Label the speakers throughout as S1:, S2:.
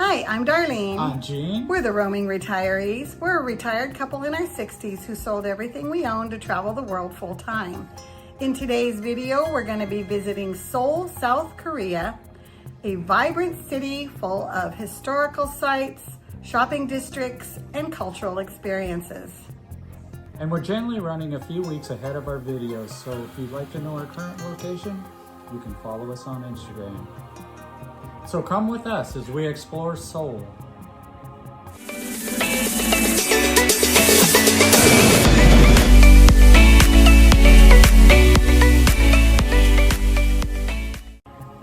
S1: Hi, I'm Darlene.
S2: I'm Gene.
S1: We're the Roaming Retirees. We're a retired couple in our 60s who sold everything we owned to travel the world full time. In today's video, we're going to be visiting Seoul, South Korea, a vibrant city full of historical sites, shopping districts, and cultural experiences.
S2: And we're generally running a few weeks ahead of our videos, so if you'd like to know our current location, you can follow us on Instagram. So come with us as we explore Seoul.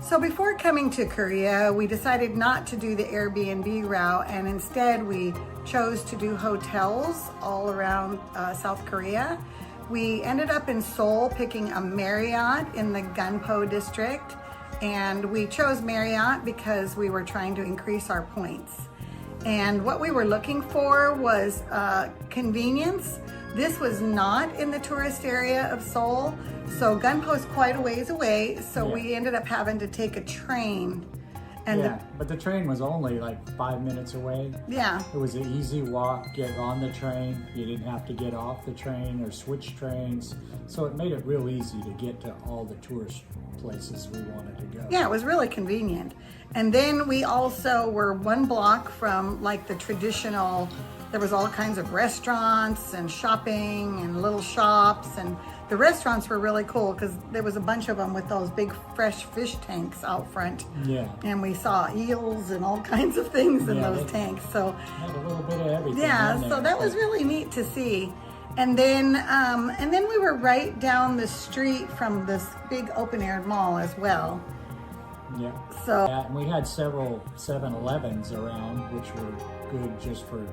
S1: So before coming to Korea, we decided not to do the Airbnb route, and instead we chose to do hotels all around South Korea. We ended up in Seoul picking a Marriott in the Gunpo district, and we chose Marriott because we were trying to increase our points. And what we were looking for was convenience. This was not in the tourist area of Seoul, so Gunpo is quite a ways away, so we ended up having to take a train. And
S2: but the train was only like 5 minutes away.
S1: Yeah.
S2: It was an easy walk, get on the train. You didn't have to get off the train or switch trains. So it made it real easy to get to all the tourist places we wanted to go.
S1: Yeah, it was really convenient. And then we also were 1 block from like the traditional, there was all kinds of restaurants and shopping and little shops, and the restaurants were really cool because there was a bunch of them with those big fresh fish tanks out front.
S2: Yeah.
S1: And we saw eels and all kinds of things in those tanks. So
S2: had a little bit of everything.
S1: Yeah, so that was really neat to see. And then we were right down the street from this big open air mall as well.
S2: Yeah.
S1: So
S2: and we had several 7-Elevens around, which were good just for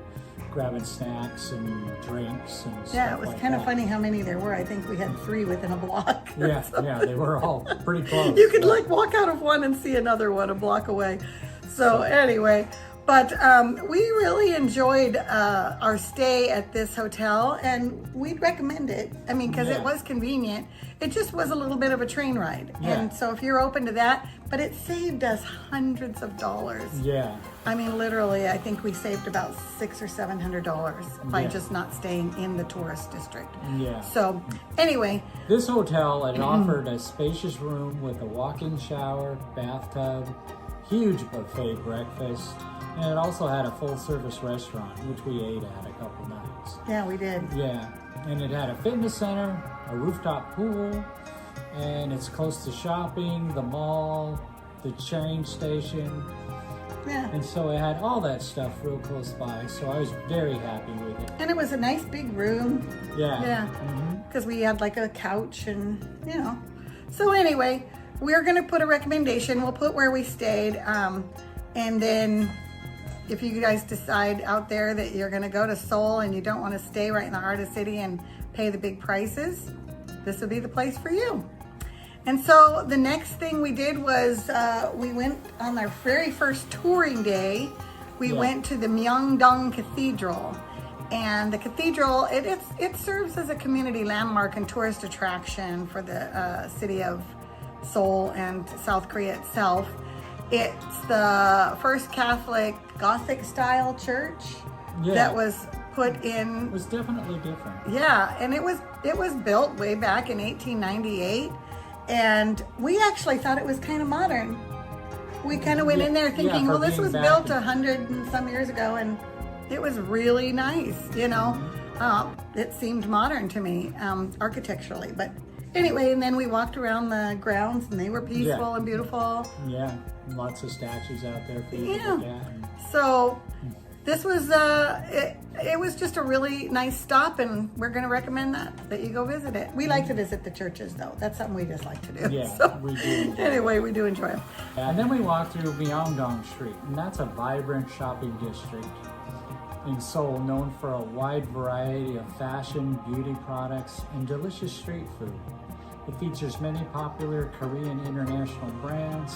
S2: grabbing snacks and drinks and stuff.
S1: Yeah, it was
S2: like
S1: kind of
S2: that.
S1: funny how many there were. I think we had 3 within a block.
S2: Yeah, they were all pretty close.
S1: You could like walk out of one and see another one a block away. So anyway, but we really enjoyed our stay at this hotel, and we'd recommend it. I mean, because it was convenient. It just was a little bit of a train ride.
S2: Yeah.
S1: And so if you're open to that, but it saved us hundreds of dollars.
S2: Yeah.
S1: I mean, literally, I think we saved about $600 or $700 by just not staying in the tourist district.
S2: Yeah.
S1: So anyway.
S2: This hotel, it offered a spacious room with a walk-in shower, bathtub, huge buffet breakfast, and it also had a full-service restaurant, which we ate at a couple nights.
S1: Yeah, we did.
S2: Yeah, and it had a fitness center, a rooftop pool, and it's close to shopping, the mall, the train station.
S1: Yeah.
S2: And so it had all that stuff real close by, so I was very happy with it.
S1: And it was a nice big room.
S2: Yeah.
S1: Yeah. Because we had like a couch and, you know. So anyway, we're going to put a recommendation. We'll put where we stayed. And then if you guys decide out there that you're going to go to Seoul and you don't want to stay right in the heart of the city and pay the big prices, this would be the place for you. And so the next thing we did was we went on our very first touring day. We went to the Myeongdong Cathedral. And the cathedral, it serves as a community landmark and tourist attraction for the city of Seoul and South Korea itself. It's the first Catholic Gothic style church that was put in.
S2: It was definitely different.
S1: Yeah, and it was built way back in 1898. And we actually thought it was kind of modern. We kind of went in there thinking, well, this was built 100 and some years ago, and it was really nice, you know. It seemed modern to me, architecturally. But anyway, and then we walked around the grounds, and they were peaceful and beautiful.
S2: Yeah, lots of statues out there for you to look at.
S1: So this was, it was just a really nice stop, and we're going to recommend that you go visit it. We like to visit the churches, though. That's something we just like to do.
S2: Yeah,
S1: so,
S2: we do.
S1: Anyway, we do enjoy them.
S2: And then we walked through Myeongdong Street, and that's a vibrant shopping district in Seoul, known for a wide variety of fashion, beauty products, and delicious street food. It features many popular Korean international brands,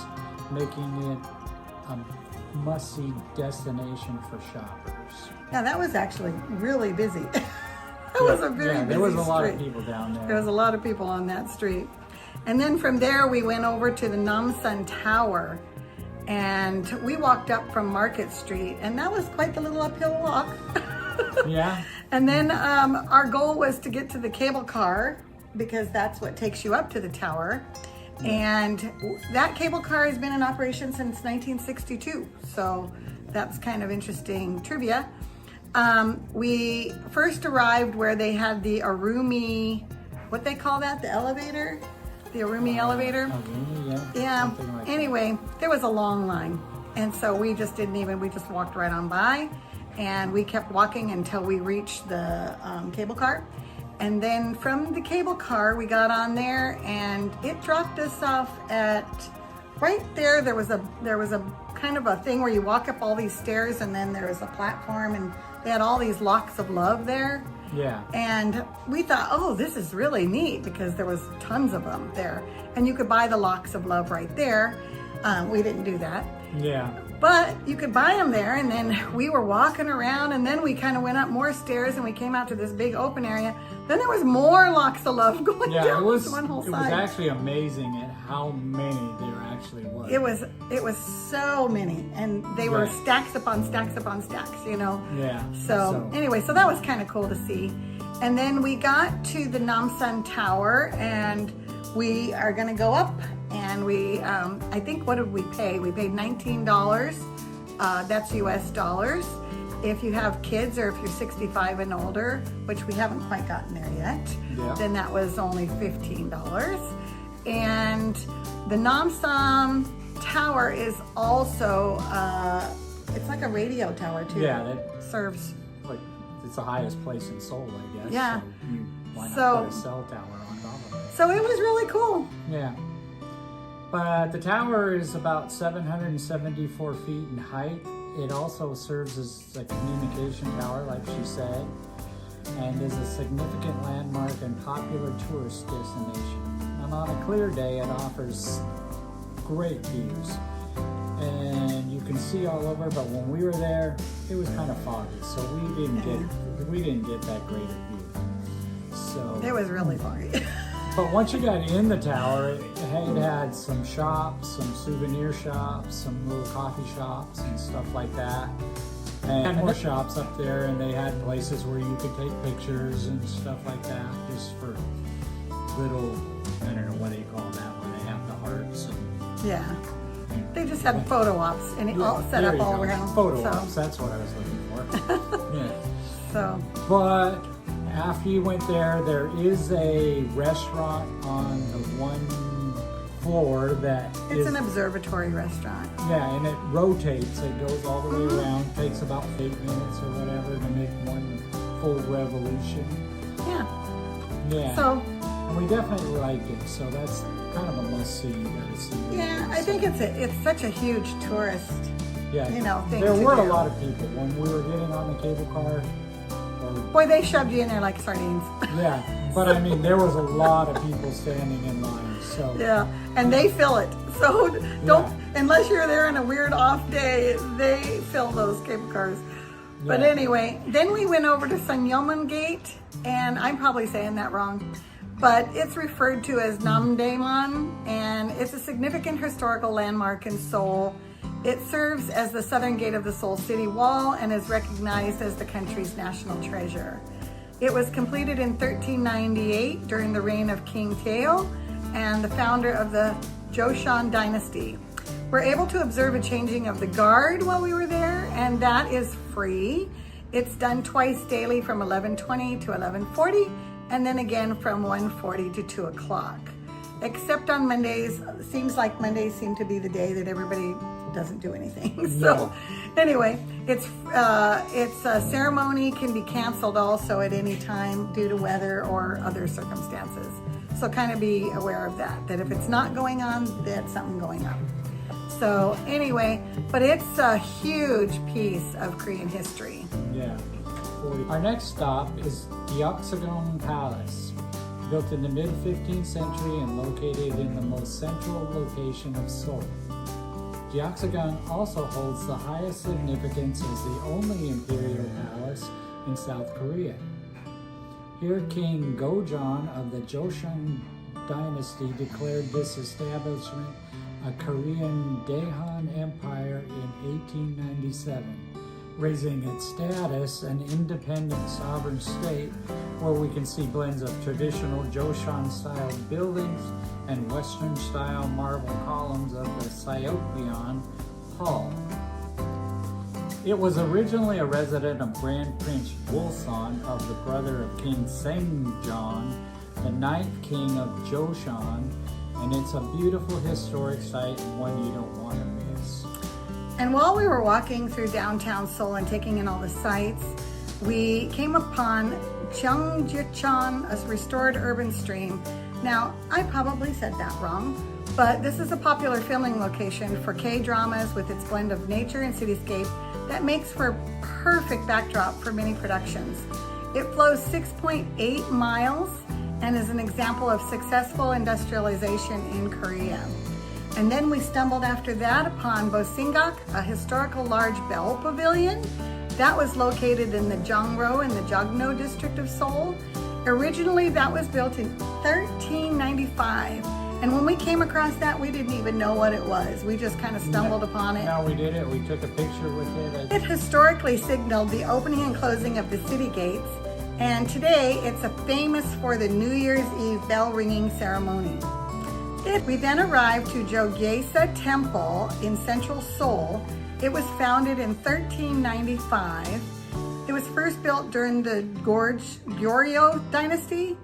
S2: making it a must-see destination for shoppers.
S1: Yeah, that was actually really busy. That was a very busy
S2: there was a lot of
S1: street.
S2: people down there.
S1: There was a lot of people on that street. And then from there, we went over to the Namsan Tower. And we walked up from Market Street, and that was quite the little uphill walk.
S2: Yeah.
S1: And then our goal was to get to the cable car, because that's what takes you up to the tower. And that cable car has been in operation since 1962. So that's kind of interesting trivia. We first arrived where they had the Arumi, what they call that, the elevator? The Arumi elevator?
S2: Arumi,
S1: Yeah.
S2: Something like
S1: Anyway, there was a long line. And so we just we just walked right on by. And we kept walking until we reached the cable car. And then from the cable car, we got on there, and it dropped us off at right there. There was a kind of a thing where you walk up all these stairs, and then there was a platform, and they had all these locks of love there.
S2: Yeah.
S1: And we thought, oh, this is really neat, because there was tons of them there, and you could buy the locks of love right there. We didn't do that.
S2: Yeah.
S1: But you could buy them there, and then we were walking around, and then we kind of went up more stairs, and we came out to this big open area. Then there was more locks of love going down one whole side.
S2: It was actually amazing at how many there actually was.
S1: It was so many, and they were stacks upon stacks upon stacks, you know.
S2: Yeah.
S1: So anyway, so that was kind of cool to see. And then we got to the Namsan Tower, and we are going to go up. And we, I think, what did we pay? We paid $19. That's US dollars. If you have kids, or if you're 65 and older, which we haven't quite gotten there yet, then that was only $15. And the Namsan Tower is also, it's like a radio tower too.
S2: Yeah, that
S1: serves.
S2: Like, it's the highest place in Seoul, I guess.
S1: Yeah.
S2: Why not put a cell tower on top of it?
S1: So it was really cool.
S2: Yeah. But the tower is about 774 feet in height. It also serves as a communication tower, like she said, and is a significant landmark and popular tourist destination. And on a clear day, it offers great views. And you can see all over, but when we were there, it was kind of foggy, so we didn't get that great a view. So
S1: it was really foggy.
S2: But once you got in the tower, it had some shops, some souvenir shops, some little coffee shops and stuff like that. And more shops up there, and they had places where you could take pictures and stuff like that, just for little, I don't know what they call that, where they have the hearts. And,
S1: yeah. They just had photo ops, and it all set up all around.
S2: Photo ops, that's what I was looking for. Yeah.
S1: So.
S2: But after you went there, there is a restaurant on the one floor that
S1: it's an observatory restaurant.
S2: Yeah, and it rotates. It goes all the way around. Takes about 8 minutes or whatever to make one full revolution.
S1: Yeah.
S2: Yeah.
S1: So.
S2: And we definitely liked it. So that's kind of a must see. You gotta see.
S1: Yeah, I think it's such a huge tourist.
S2: Yeah.
S1: Thing
S2: there were
S1: to
S2: a
S1: do.
S2: lot of people when we were getting on the cable car.
S1: Boy, they shoved you in there like sardines.
S2: Yeah, but I mean, there was a lot of people standing in line, so.
S1: Yeah, and they fill it. So don't, unless you're there on a weird off day, they fill those cable cars. But anyway, then we went over to Sangyeomun Gate, and I'm probably saying that wrong, but it's referred to as Namdaemun, and it's a significant historical landmark in Seoul. It serves as the southern gate of the Seoul City Wall and is recognized as the country's national treasure. It was completed in 1398 during the reign of King Taeo and the founder of the Joseon dynasty. We're able to observe a changing of the guard while we were there, and that is free. It's done twice daily from 11:20 to 11:40, and then again from 1:40 to 2 o'clock. Except on Mondays. Seems like Mondays seem to be the day that everybody doesn't do anything. So anyway, it's a ceremony can be canceled also at any time due to weather or other circumstances. So kind of be aware of that if it's not going on, that's something going on. So anyway, but it's a huge piece of Korean history.
S2: Yeah. Our next stop is the Gyeongseong Palace, built in the mid-15th century and located in the most central location of Seoul. Gyeongseong also holds the highest significance as the only imperial palace in South Korea. Here, King Gojeon of the Joseon dynasty declared this establishment a Korean Daehan Empire in 1897, raising its status an independent sovereign state where we can see blends of traditional Joseon-style buildings and Western-style marble columns of the Seokbyeon Hall. It was originally a resident of Grand Prince Wolseon, of the brother of King Seongjeon, the 9th king of Joseon, and it's a beautiful historic site and one you don't want to miss.
S1: And while we were walking through downtown Seoul and taking in all the sights, we came upon Cheonggyecheon, a restored urban stream. Now, I probably said that wrong, but this is a popular filming location for K-dramas with its blend of nature and cityscape that makes for a perfect backdrop for many productions. It flows 6.8 miles and is an example of successful industrialization in Korea. And then we stumbled after that upon Bosinggak, a historical large bell pavilion that was located in the Jongro in the Jogno district of Seoul. Originally, that was built in 1395. And when we came across that, we didn't even know what it was. We just kind of stumbled upon it.
S2: No, we did it. We took a picture with it.
S1: It historically signaled the opening and closing of the city gates. And today, it's famous for the New Year's Eve bell ringing ceremony. We then arrived to Jogyesa Temple in central Seoul. It was founded in 1395. It was first built during the Goryeo dynasty.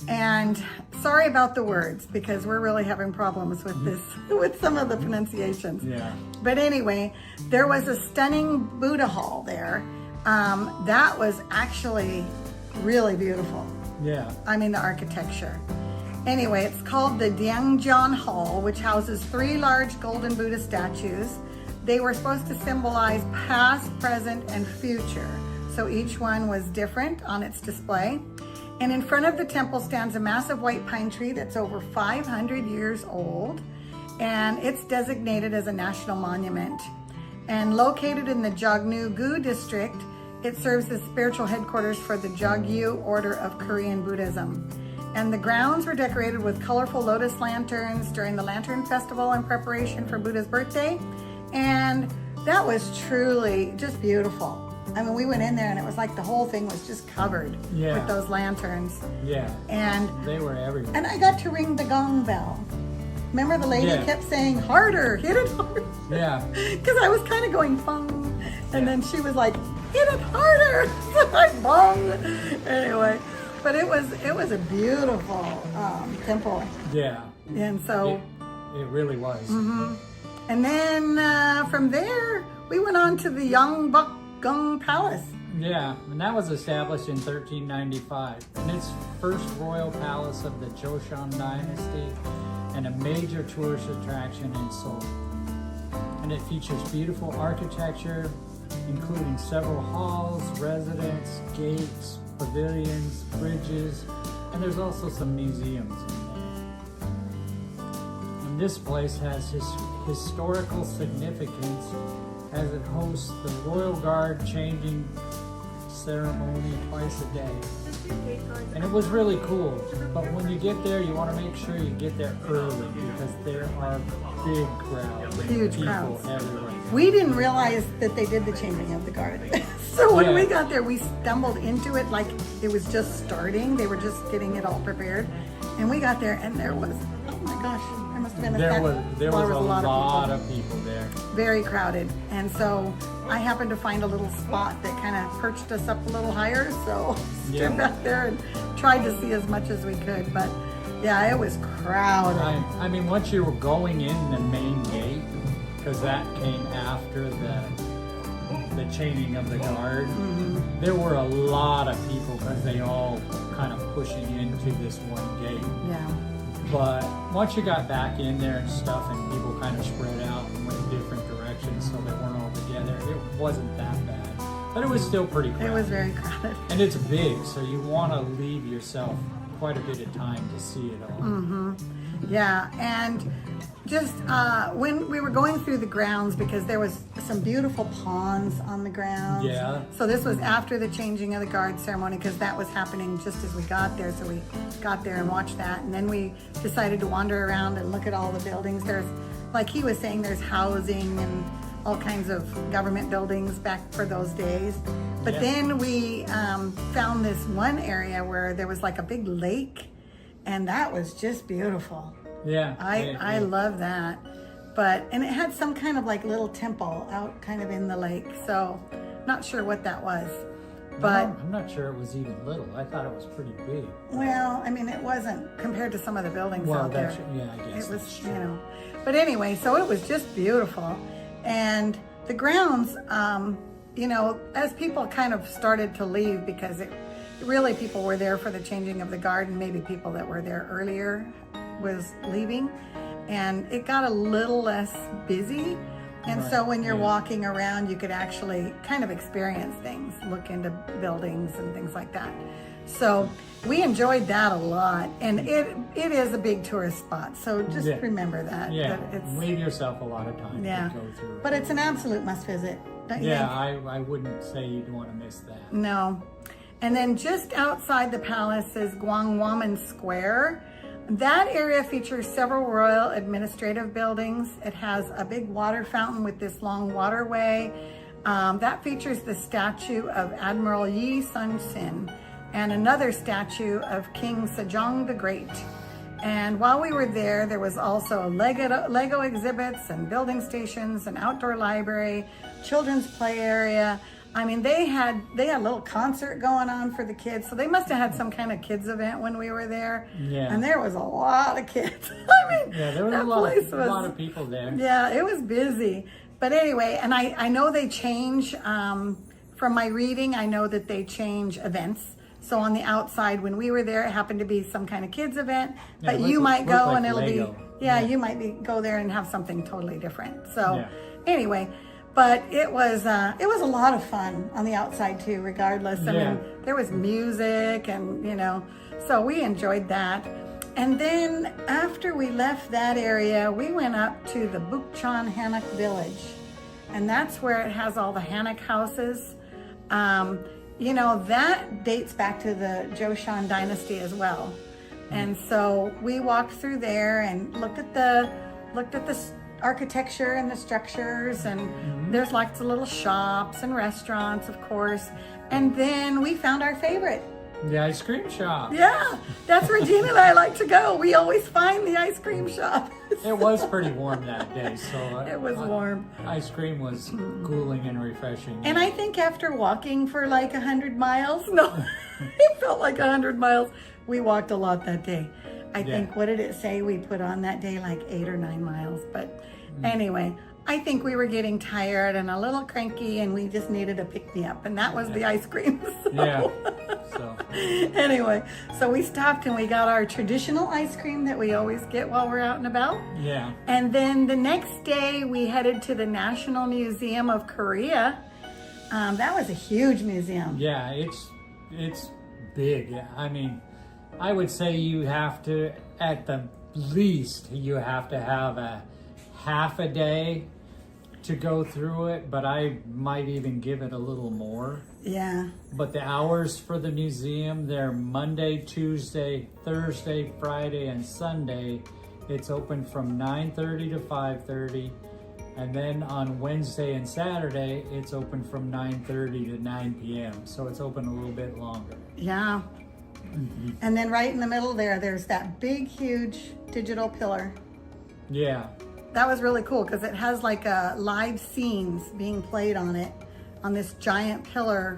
S1: And sorry about the words, because we're really having problems with this, with some of the pronunciations.
S2: Yeah.
S1: But anyway, there was a stunning Buddha hall there. That was actually really beautiful.
S2: Yeah.
S1: I mean, the architecture. Anyway, it's called the Daengjeon Hall, which houses 3 large golden Buddha statues. They were supposed to symbolize past, present, and future. So each one was different on its display. And in front of the temple stands a massive white pine tree that's over 500 years old. And it's designated as a national monument. And located in the Jognu-gu district, it serves as spiritual headquarters for the Jogyu Order of Korean Buddhism. And the grounds were decorated with colorful lotus lanterns during the Lantern Festival in preparation for Buddha's birthday. And that was truly just beautiful. I mean, we went in there and it was like the whole thing was just covered with those lanterns.
S2: Yeah.
S1: And
S2: they were everywhere.
S1: And I got to ring the gong bell. Remember the lady kept saying, harder, hit it harder.
S2: Yeah.
S1: Because I was kind of going bong. And then she was like, hit it harder. I bong. Anyway, but it was a beautiful temple.
S2: Yeah.
S1: And so.
S2: It really was.
S1: Mm-hmm. And then from there, we went on to the Yeongbokgung Palace.
S2: Yeah, and that was established in 1395. And it's first royal palace of the Joseon dynasty and a major tourist attraction in Seoul. And it features beautiful architecture, including several halls, residences, gates, pavilions, bridges, and there's also some museums in there. And this place has historical significance as it hosts the Royal Guard changing ceremony twice a day. And it was really cool, but when you get there, you want to make sure you get there early because there are big crowds,
S1: huge
S2: people
S1: crowds
S2: everywhere.
S1: We didn't realize that they did the changing of the guard. So when we got there, we stumbled into it like it was just starting. They were just getting it all prepared. And we got there and there was, oh my gosh, there must have been
S2: there was a lot
S1: of
S2: people there.
S1: Very crowded. And so I happened to find a little spot that kind of perched us up a little higher. So stood back there and tried to see as much as we could. But yeah, it was crowded.
S2: I mean, once you were going in the main gate, because that came after the changing of the guard, there were a lot of people because they all kind of pushing into this one gate.
S1: Yeah.
S2: But once you got back in there and stuff and people kind of spread out and went different directions so they weren't all together, it wasn't that bad. But it was still pretty crowded.
S1: It was very crowded.
S2: And it's big, so you want to leave yourself quite a bit of time to see it all.
S1: Yeah, and just when we were going through the grounds, because there was some beautiful ponds on the grounds.
S2: Yeah.
S1: So this was after the changing of the guard ceremony, because that was happening just as we got there. So we got there and watched that, and then we decided to wander around and look at all the buildings. There's like he was saying, there's housing and all kinds of government buildings back for those days. But
S2: Yeah.
S1: then we found this one area where there was like a big lake, and that was just beautiful.
S2: Yeah.
S1: I love that. And it had some kind of like little temple out kind of in the lake. So not sure what that was. But
S2: I'm not sure it was even little. I thought it was pretty big.
S1: well, I mean, it wasn't compared to some of the buildings out there.
S2: I guess
S1: It was,
S2: that's
S1: you
S2: true.
S1: know. But anyway, so it was just beautiful. And the grounds, you know, as people kind of started to leave, because really people were there for the changing of the garden, maybe people that were there earlier was leaving, and it got a little less busy. And
S2: Right,
S1: so when you're
S2: yeah.
S1: walking around, you could actually kind of experience things, look into buildings and things like that. So we enjoyed that a lot, and it is a big tourist spot. So just
S2: Yeah.
S1: remember that.
S2: Yeah,
S1: that it's,
S2: leave yourself a lot of time
S1: yeah,
S2: to go through.
S1: but it's an absolute must visit. Don't you
S2: Yeah,
S1: think?
S2: I wouldn't say you'd want to miss that.
S1: No. And then just outside the palace is Gwangwamun Square. That area features several royal administrative buildings. It has a big water fountain with this long waterway. That features the statue of Admiral Yi Sun-sin and another statue of King Sejong the Great. And while we were there, there was also Lego exhibits and building stations, an outdoor library, children's play area. I mean, they had a little concert going on for the kids, so they must have had some kind of kids event when we were there.
S2: Yeah.
S1: And there was a lot of kids. I mean,
S2: Yeah, there was
S1: that
S2: a lot
S1: place
S2: of people there.
S1: yeah, it was busy. But anyway, and I know they change, from my reading, I know that they change events. So on the outside, when we were there, it happened to be some kind of kids event,
S2: Yeah,
S1: but
S2: it
S1: you
S2: looked
S1: might go
S2: like
S1: and it'll
S2: Lego.
S1: be, yeah,
S2: Yeah.
S1: you might go there and have something totally different. So
S2: Yeah.
S1: anyway, but it was a lot of fun on the outside too, regardless. I
S2: Yeah.
S1: mean, there was music and, you know, so we enjoyed that. And then after we left that area, we went up to the Bukchon Hanok Village. And that's where it has all the Hanok houses. You know, that dates back to the Joseon dynasty as well. And so we walked through there and looked at the architecture and the structures, and there's lots of little shops and restaurants, of course. And then we found our favorite.
S2: The ice cream shop.
S1: Yeah, that's where Gina and I like to go. We always find the ice cream shop.
S2: It was pretty warm that day, so
S1: It was warm.
S2: Ice cream was cooling and refreshing.
S1: And I think after walking for like 100 miles, no, it felt like 100 miles. We walked a lot that day. I think, what did it say we put on that day? Like 8 or 9 miles. But anyway, I think we were getting tired and a little cranky, and we just needed a pick-me-up, and that was the ice cream. So.
S2: Yeah. So
S1: Anyway, so we stopped and we got our traditional ice cream that we always get while we're out and about.
S2: yeah.
S1: And then the next day we headed to the National Museum of Korea. That was a huge museum.
S2: Yeah, it's big. I mean, I would say you have to, at the least, you have to have a half a day to go through it, but I might even give it a little more.
S1: Yeah.
S2: But the hours for the museum, they're Monday, Tuesday, Thursday, Friday, and Sunday. It's open from 9:30 to 5:30. And then on Wednesday and Saturday, it's open from 9:30 to 9 p.m. So it's open a little bit longer.
S1: Yeah. And then right in the middle there's that big, huge digital pillar.
S2: Yeah.
S1: That was really cool because it has like live scenes being played on it, on this giant pillar,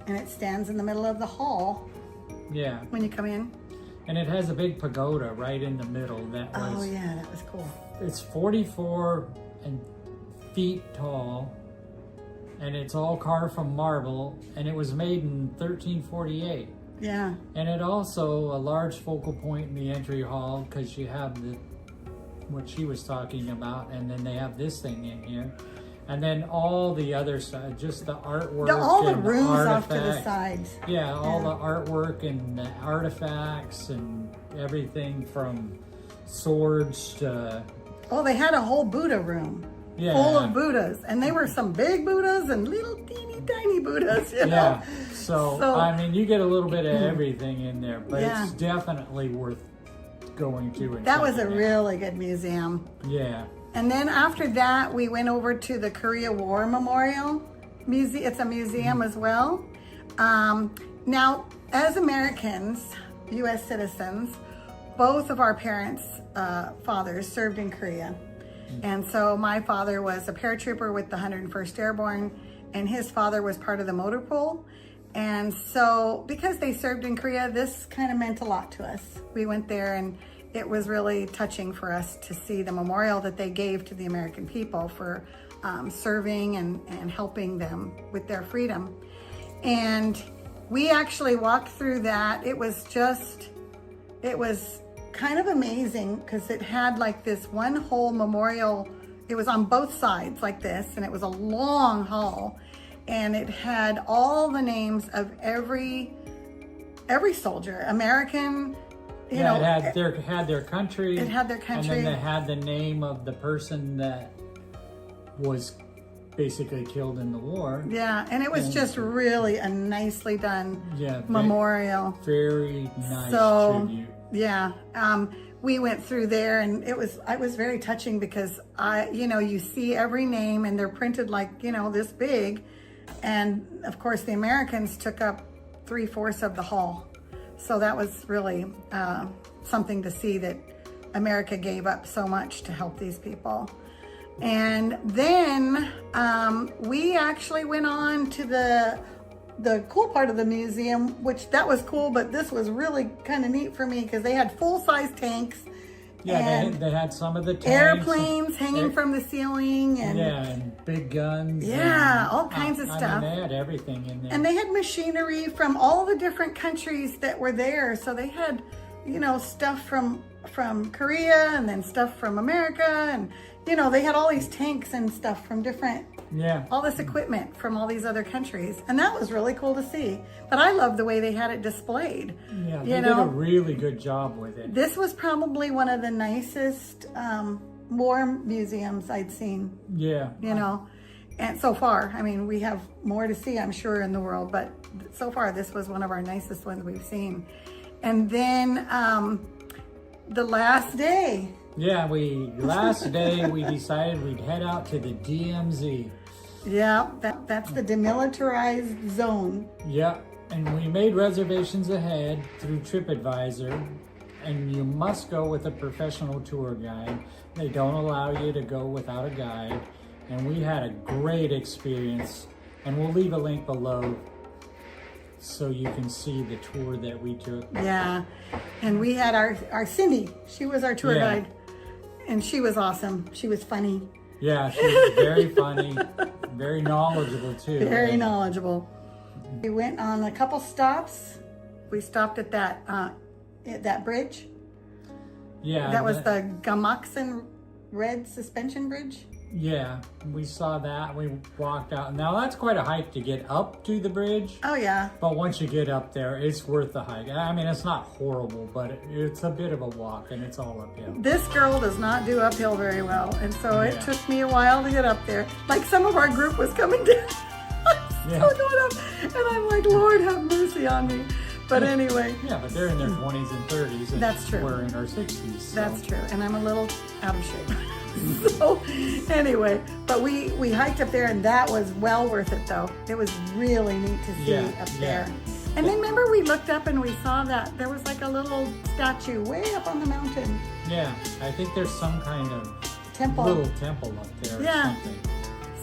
S1: and it stands in the middle of the hall
S2: Yeah.
S1: when you come in.
S2: And it has a big pagoda right in the middle that was,
S1: Oh yeah, that was cool.
S2: it's 44 feet tall, and it's all carved from marble, and it was made in 1348.
S1: Yeah.
S2: And it also a large focal point in the entry hall, because you have what she was talking about, and then they have this thing in here, and then all the other side, just the artwork,
S1: All the
S2: and
S1: rooms off to the
S2: artifacts.
S1: sides.
S2: Yeah, all the artwork and the artifacts and everything from swords to
S1: Oh, they had a whole Buddha room
S2: Yeah.
S1: full of Buddhas, and they were some big Buddhas and little teeny tiny Buddhas, you know.
S2: yeah. So I mean, you get a little bit of everything in there, but
S1: Yeah.
S2: it's definitely worth going to. And
S1: That was a
S2: checking out.
S1: really good museum.
S2: Yeah.
S1: And then after that, we went over to the Korea War Memorial Museum. It's a museum as well. Now, as Americans, U.S. citizens, both of our parents' fathers served in Korea. And so my father was a paratrooper with the 101st Airborne, and his father was part of the motor pool. And so because they served in Korea, this kind of meant a lot to us. We went there, and it was really touching for us to see the memorial that they gave to the American people for serving and helping them with their freedom. And we actually walked through that. It was kind of amazing because it had like this one whole memorial. It was on both sides like this, and it was a long hall, and it had all the names of every soldier, American.
S2: It had their country.
S1: It had their country.
S2: And then they had the name of the person that was basically killed in the war.
S1: Yeah, and it was just really a nicely done memorial.
S2: Very nice tribute.
S1: Yeah, we went through there, and it was very touching because you see every name, and they're printed like, this big. And of course the Americans took up 3/4 of the hall. So that was really something to see, that America gave up so much to help these people. And then we actually went on to the cool part of the museum, which that was cool, but this was really kind of neat for me because they had full-size tanks.
S2: Yeah, they had some of the tanks.
S1: Airplanes hanging from the ceiling.
S2: And big guns.
S1: Yeah, all kinds of stuff.
S2: They had everything in there.
S1: And they had machinery from all the different countries that were there. So they had, stuff from Korea, and then stuff from America, and they had all these tanks and stuff from all this equipment from all these other countries. And that was really cool to see. But I love the way they had it displayed.
S2: Yeah, they did a really good job with it.
S1: This was probably one of the nicest war museums I'd seen.
S2: Yeah.
S1: And so far, I mean, we have more to see, I'm sure, in the world, but so far this was one of our nicest ones we've seen. And then the last day.
S2: Yeah, last day we decided we'd head out to the DMZ.
S1: Yeah, that's the demilitarized zone.
S2: Yeah, and we made reservations ahead through TripAdvisor, and you must go with a professional tour guide. They don't allow you to go without a guide, and we had a great experience, and we'll leave a link below so you can see the tour that we took.
S1: Yeah, and we had our Cindy. She was our tour guide, and she was awesome. She was funny.
S2: Yeah, she was very funny, very knowledgeable too.
S1: Very knowledgeable. We went on a couple stops. We stopped at that bridge.
S2: Yeah.
S1: That was the Gamaksan Red Suspension Bridge.
S2: Yeah, we saw that. We walked out. Now that's quite a hike to get up to the bridge.
S1: Oh yeah.
S2: But once you get up there, it's worth the hike. I mean, it's not horrible, but it's a bit of a walk, and it's all uphill.
S1: This girl does not do uphill very well, and so it took me a while to get up there. Like some of our group was coming down. Still going up, and I'm like, Lord have mercy on me. But anyway.
S2: Yeah, but they're in their 20s and 30s. And
S1: that's true.
S2: We're in our 60s. So.
S1: That's true, and I'm a little out of shape. So anyway, but we hiked up there, and that was well worth it though. It was really neat to see up there. And then remember we looked up and we saw that there was like a little statue way up on the mountain.
S2: Yeah, I think there's some kind of little temple up there or something.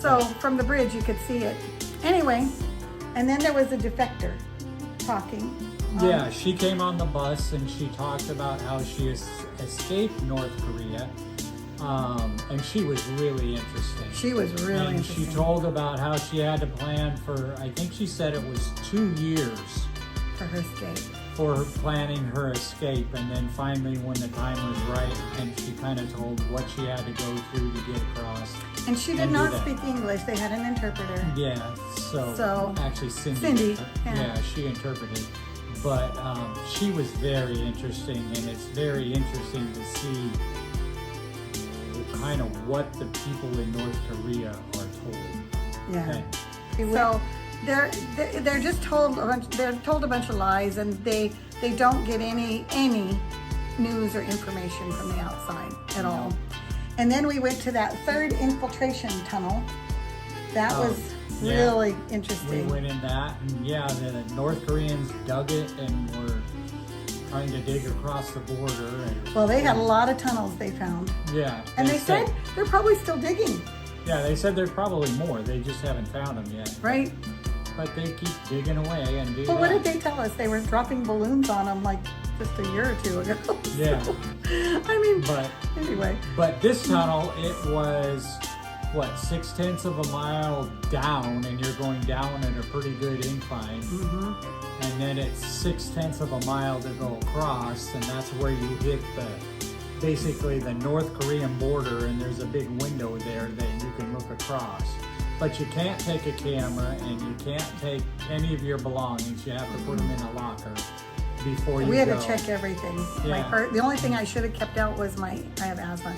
S1: So from the bridge you could see it. Anyway, and then there was a defector talking.
S2: Yeah, she came on the bus and she talked about how she escaped North Korea. And she was really interesting.
S1: She was really interesting.
S2: And she told about how she had to plan for, I think she said it was 2 years.
S1: For her escape.
S2: For her planning her escape. And then finally when the time was right, and she kind of told what she had to go through to get across.
S1: And she did not speak English. They had an interpreter.
S2: Yeah, so actually Cindy she interpreted. But she was very interesting, and it's very interesting to see kind of what the people in North Korea are told.
S1: Yeah. Okay. So they're just told a bunch of lies, and they don't get any news or information from the outside at all. And then we went to that third infiltration tunnel. That was
S2: yeah.
S1: really
S2: We
S1: interesting.
S2: went in that, and yeah, the North Koreans dug it and were trying to dig across the border. And,
S1: Well, they had a lot of tunnels they found.
S2: yeah.
S1: And they said they're probably still digging,
S2: Yeah, they said there's probably more. They just haven't found them yet.
S1: right?
S2: But they keep digging away and do
S1: But what
S2: that.
S1: did they tell us? They were dropping balloons on them like just a year or two ago.
S2: Yeah.
S1: So, I mean,
S2: But
S1: anyway.
S2: But this tunnel, it was, what, 0.6 of a mile down, and you're going down at a pretty good incline. And then it's 0.6 of a mile to go across, and that's where you hit basically the North Korean border, and there's a big window there that you can look across. But you can't take a camera, and you can't take any of your belongings. You have to put them in a locker before you go.
S1: We had to check everything.
S2: Yeah.
S1: The only thing I should have kept out was I have asthma,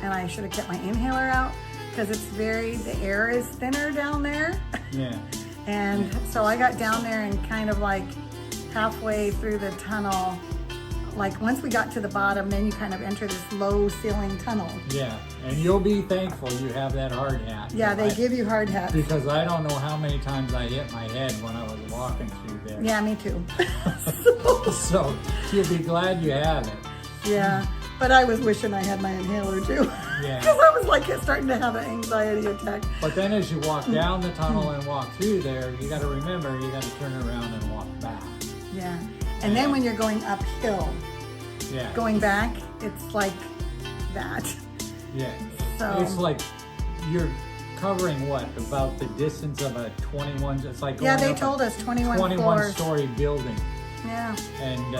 S1: and I should have kept my inhaler out because the air is thinner down there.
S2: Yeah.
S1: And so I got down there and kind of like halfway through the tunnel, like once we got to the bottom, then you kind of enter this low ceiling tunnel.
S2: Yeah, and you'll be thankful you have that hard hat.
S1: Yeah, they give you hard hats.
S2: Because I don't know how many times I hit my head when I was walking through there.
S1: Yeah, me too.
S2: So you'll be glad you have it.
S1: Yeah, but I was wishing I had my inhaler too.
S2: Yeah.
S1: Because I was like starting to have an anxiety attack.
S2: But then as you walk down the tunnel and walk through there, you got to remember you got to turn around and walk back.
S1: Yeah. And then when you're going uphill,
S2: Yeah.
S1: going back, it's like that.
S2: Yeah.
S1: So
S2: It's like you're covering what? About the distance of a 21, it's like
S1: yeah,
S2: going
S1: they
S2: up
S1: told
S2: a
S1: us 21 floors.
S2: 21-story building.
S1: Yeah.
S2: And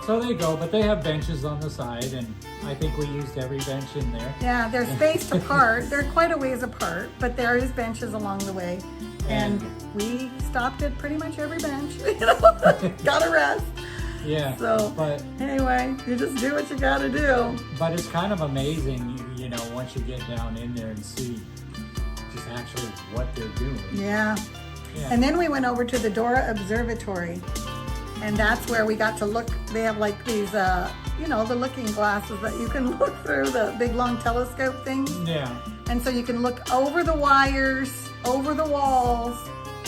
S2: so they go, but they have benches on the side, and I think we used every bench in there.
S1: Yeah, they're spaced apart. They're quite a ways apart, but there is benches along the way. And we stopped at pretty much every bench, got a rest.
S2: Yeah.
S1: So
S2: But
S1: anyway, you just do what you gotta do.
S2: But it's kind of amazing, you know, once you get down in there and see just actually what they're doing.
S1: Yeah.
S2: Yeah.
S1: And then we went over to the Dora Observatory. And that's where we got to look. They have like these, the looking glasses that you can look through, the big long telescope things.
S2: Yeah.
S1: And so you can look over the wires, over the walls,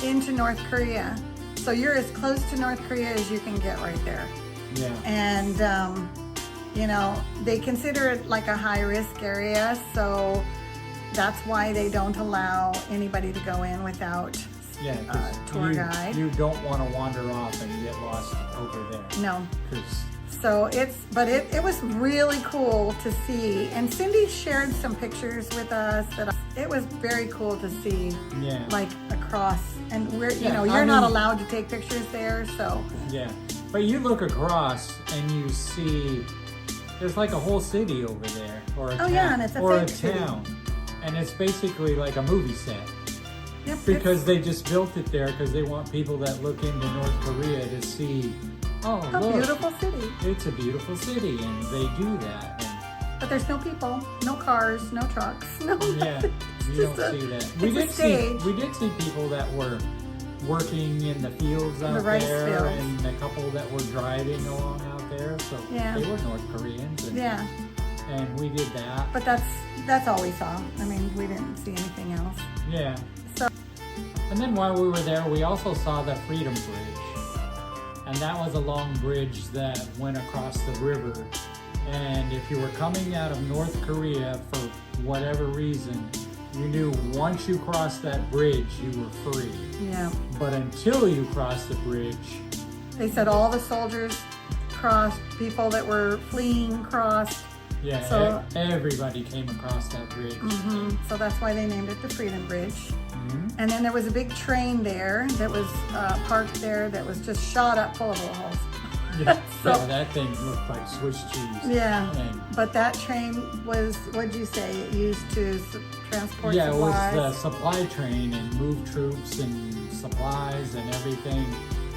S1: into North Korea. So you're as close to North Korea as you can get right there.
S2: Yeah.
S1: And, they consider it like a high-risk area, so that's why they don't allow anybody to go in without
S2: Yeah.
S1: a tour guide.
S2: You don't want to wander off and get lost over there.
S1: No.
S2: 'Cause
S1: So it was really cool to see. And Cindy shared some pictures with us that it was very cool to see,
S2: yeah.
S1: like across. And
S2: Yeah,
S1: you're not allowed to take pictures there, so.
S2: Yeah. But you look across and you see there's like a whole city over there, or a town,
S1: yeah, and it's a
S2: or
S1: fake
S2: a
S1: city.
S2: town, and it's basically like a movie set.
S1: Yep,
S2: Because they just built it there because they want people that look into North Korea to see, oh,
S1: a
S2: look,
S1: beautiful city.
S2: it's a beautiful city, and they do that.
S1: But there's no people, no cars, no trucks, no.
S2: And yeah, you
S1: just
S2: don't
S1: a-
S2: see that.
S1: it's a stage.
S2: We did see people that were working in the fields out
S1: The rice
S2: there,
S1: fields.
S2: and a couple that were driving along out there. So
S1: Yeah.
S2: they were North Koreans, and,
S1: Yeah,
S2: and we did that.
S1: but that's all we saw. I mean, we didn't see anything else.
S2: Yeah.
S1: So
S2: And then while we were there, we also saw the Freedom Bridge. And that was a long bridge that went across the river. And if you were coming out of North Korea for whatever reason, you knew once you crossed that bridge, you were free.
S1: yeah,
S2: But until you crossed the bridge,
S1: they said all the soldiers crossed, people that were fleeing crossed.
S2: yeah,
S1: So-
S2: everybody came across that bridge.
S1: So that's why they named it the Freedom Bridge.
S2: Mhm.
S1: And then there was a big train there that was parked there that was just shot up full of little holes.
S2: Yeah,
S1: So-
S2: yeah, that thing looked like Swiss cheese.
S1: Yeah,
S2: And
S1: but that train was, what'd you say, it used to transport
S2: yeah,
S1: supplies?
S2: it was the supply train and moved troops and supplies and everything,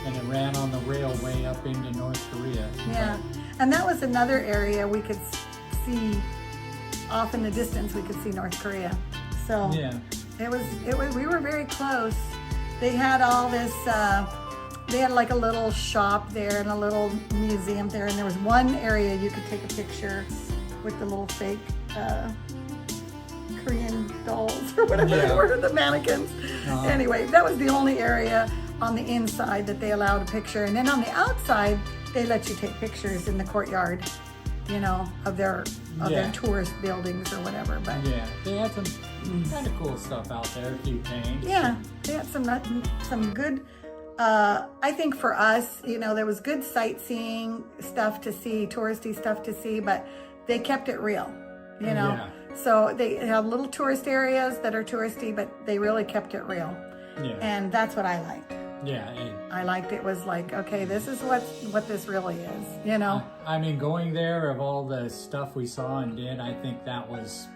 S2: and it ran on the railway up into North Korea.
S1: Yeah, and that was another area we could see off in the distance. We could see North Korea. So
S2: Yeah,
S1: it was. We were very close. They had all this. They had like a little shop there and a little museum there, and there was one area you could take a picture with the little fake Korean dolls or whatever they
S2: Yeah.
S1: were, the mannequins.
S2: Uh-huh.
S1: Anyway, that was the only area on the inside that they allowed a picture. And then on the outside, they let you take pictures in the courtyard, you know, of their tourist buildings or whatever. But
S2: Yeah, they had some kind of cool stuff out there, a few things.
S1: yeah, they had some good, I think for us, you know, there was good sightseeing stuff to see, touristy stuff to see, but they kept it real, you know.
S2: Yeah.
S1: So they have little tourist areas that are touristy, but they really kept it real.
S2: Yeah.
S1: And that's what I liked.
S2: Yeah.
S1: I liked it was like, okay, this is what this really is, you know.
S2: I mean, going there, of all the stuff we saw and did, I think that was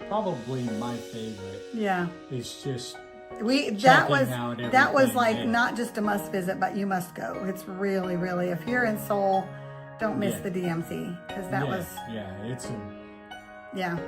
S2: probably my favorite.
S1: Yeah.
S2: It's just
S1: That was
S2: everything,
S1: like
S2: yeah.
S1: not just a must visit, but you must go. It's really, really, if you're in Seoul, don't miss
S2: Yeah.
S1: the DMZ, because that was,
S2: it's a,
S1: yeah.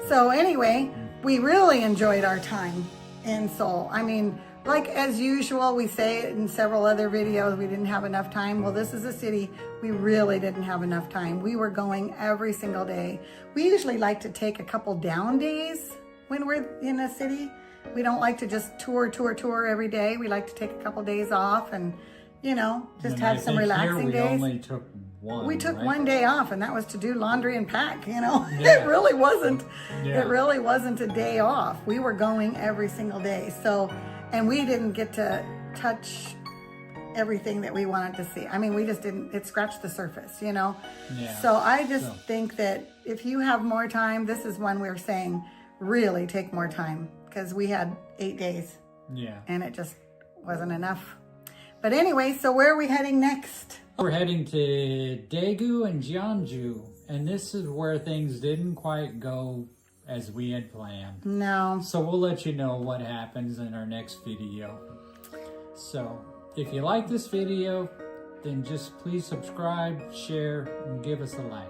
S1: So anyway, we really enjoyed our time in Seoul. I mean, like as usual, we say it in several other videos, we didn't have enough time. Well, this is a city we really didn't have enough time. We were going every single day. We usually like to take a couple down days when we're in a city. We don't like to just tour every day. We like to take a couple days off and, you know, just
S2: and
S1: have
S2: I
S1: some
S2: think
S1: relaxing
S2: here we
S1: days.
S2: only took one.
S1: We took
S2: right?
S1: one day off, and that was to do laundry and pack, you know.
S2: Yeah.
S1: It really wasn't.
S2: Yeah.
S1: It really wasn't a day off. We were going every single day. So, and we didn't get to touch everything that we wanted to see. I mean, we just didn't, it scratched the surface, you know.
S2: Yeah.
S1: So I just think that if you have more time, this is one we're saying really take more time, because we had 8 days.
S2: Yeah.
S1: And it just wasn't enough. But anyway, so where are we heading next?
S2: We're heading to Daegu and Jeonju, and this is where things didn't quite go as we had planned.
S1: No.
S2: So we'll let you know what happens in our next video. So if you like this video, then just please subscribe, share, and give us a like.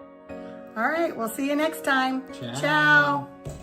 S1: All right, we'll see you next time.
S2: Ciao.
S1: Ciao.